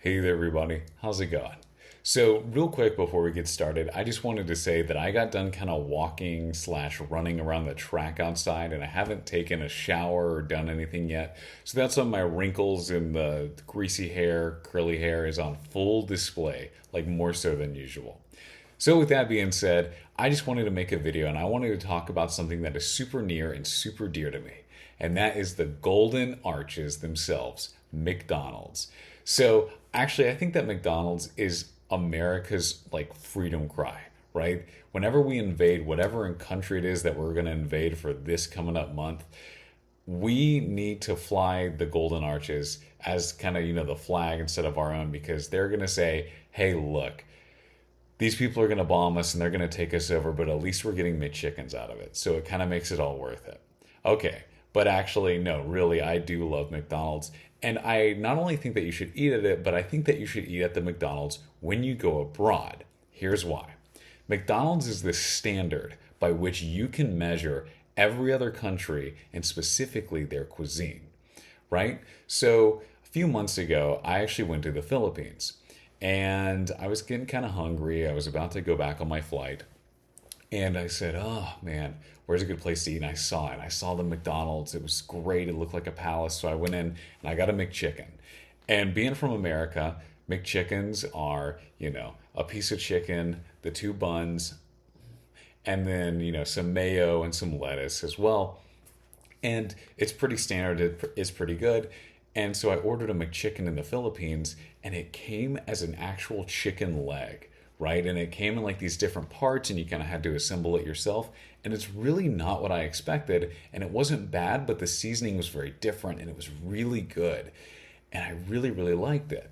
Hey there, everybody. How's it going? So, real quick before we get started, I just wanted to say that I got done kind of walking slash running around the track outside, and I haven't taken a shower or done anything yet. So that's when my wrinkles and the greasy hair, curly hair is on full display, like more so than usual. So, with that being said, I just wanted to make a video and I wanted to talk about something that is super near and super dear to me, and that is the golden arches themselves, McDonald's. So, actually, I think that McDonald's is America's like freedom cry, right? Whenever we invade whatever country it is that we're going to invade for this coming up month, we need to fly the golden arches as kind of, the flag instead of our own because they're going to say, hey, look, these people are going to bomb us and they're going to take us over, but at least we're getting McChickens out of it. So it kind of makes it all worth it. Okay, but actually, no, really, I do love McDonald's. And I not only think that you should eat at it, but I think that you should eat at the McDonald's when you go abroad. Here's why. McDonald's is the standard by which you can measure every other country and specifically their cuisine, right? So a few months ago, I actually went to the Philippines and I was getting kind of hungry. I was about to go back on my flight. And I said, oh man, where's a good place to eat? And I saw it. I saw the McDonald's. It was great. It looked like a palace. So I went in and I got a McChicken. And being from America, McChickens are, a piece of chicken, the two buns, and then, some mayo and some lettuce as well. And it's pretty standard. It's pretty good. And so I ordered a McChicken in the Philippines and it came as an actual chicken leg, right? And it came in like these different parts and you kind of had to assemble it yourself. And it's really not what I expected. And it wasn't bad, but the seasoning was very different and it was really good. And I really, really liked it.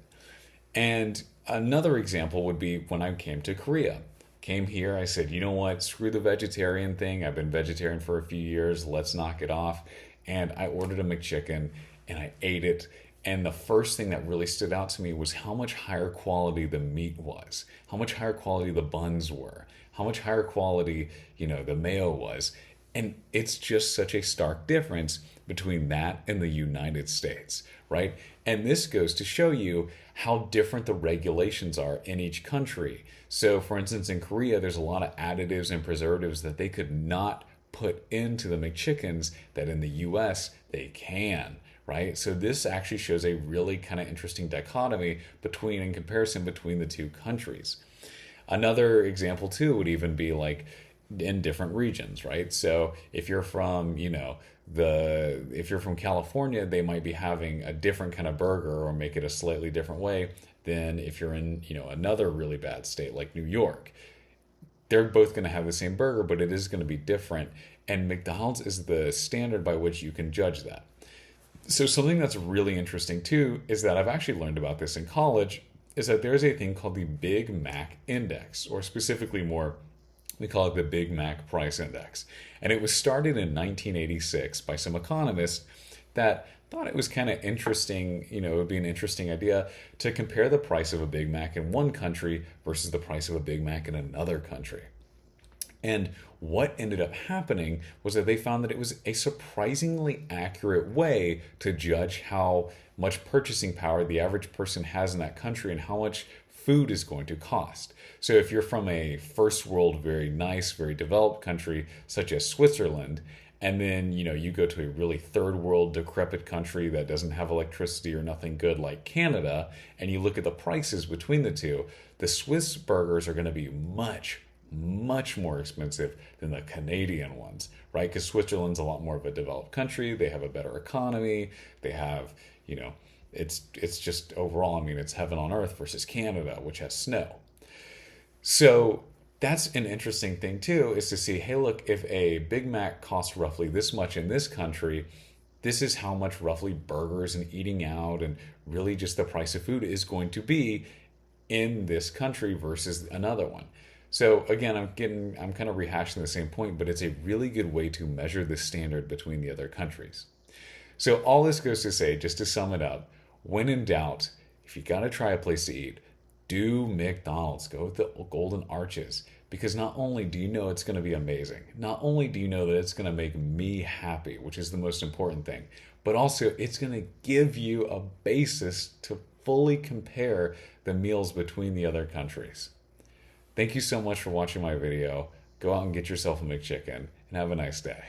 And another example would be when I came to Korea. Came here, I said, you know what, screw the vegetarian thing. I've been vegetarian for a few years. Let's knock it off. And I ordered a McChicken and I ate it. And the first thing that really stood out to me was how much higher quality the meat was, how much higher quality the buns were, how much higher quality, the mayo was. And it's just such a stark difference between that and the United States, right? And this goes to show you how different the regulations are in each country. So, for instance, in Korea, there's a lot of additives and preservatives that they could not put into the McChickens that in the US they can, right? So this actually shows a really kind of interesting dichotomy in comparison between the two countries. Another example too would even be like in different regions, right? So if you're from, if you're from California, they might be having a different kind of burger or make it a slightly different way than if you're in, another really bad state like New York. They're both going to have the same burger, but it is going to be different. And McDonald's is the standard by which you can judge that. So something that's really interesting too is that I've actually learned about this in college is that there's a thing called the Big Mac Index, or specifically more, we call it the Big Mac Price Index. And it was started in 1986 by some economists that thought it was kind of interesting, it would be an interesting idea to compare the price of a Big Mac in one country versus the price of a Big Mac in another country. And what ended up happening was that they found that it was a surprisingly accurate way to judge how much purchasing power the average person has in that country and how much food is going to cost. So if you're from a first world, very nice, very developed country such as Switzerland, and then you go to a really third world decrepit country that doesn't have electricity or nothing good like Canada, and you look at the prices between the two, the Swiss burgers are going to be much more expensive than the Canadian ones, right? Because Switzerland's a lot more of a developed country. They have a better economy. They have, it's just overall, it's heaven on earth versus Canada, which has snow. So that's an interesting thing too, is to see, hey, look, if a Big Mac costs roughly this much in this country, this is how much roughly burgers and eating out and really just the price of food is going to be in this country versus another one. So again, I'm kind of rehashing the same point, but it's a really good way to measure the standard between the other countries. So all this goes to say, just to sum it up, when in doubt, if you got to try a place to eat, do McDonald's. Go with the Golden Arches. Because not only do you know it's going to be amazing, not only do you know that it's going to make me happy, which is the most important thing, but also it's going to give you a basis to fully compare the meals between the other countries. Thank you so much for watching my video. Go out and get yourself a McChicken and have a nice day.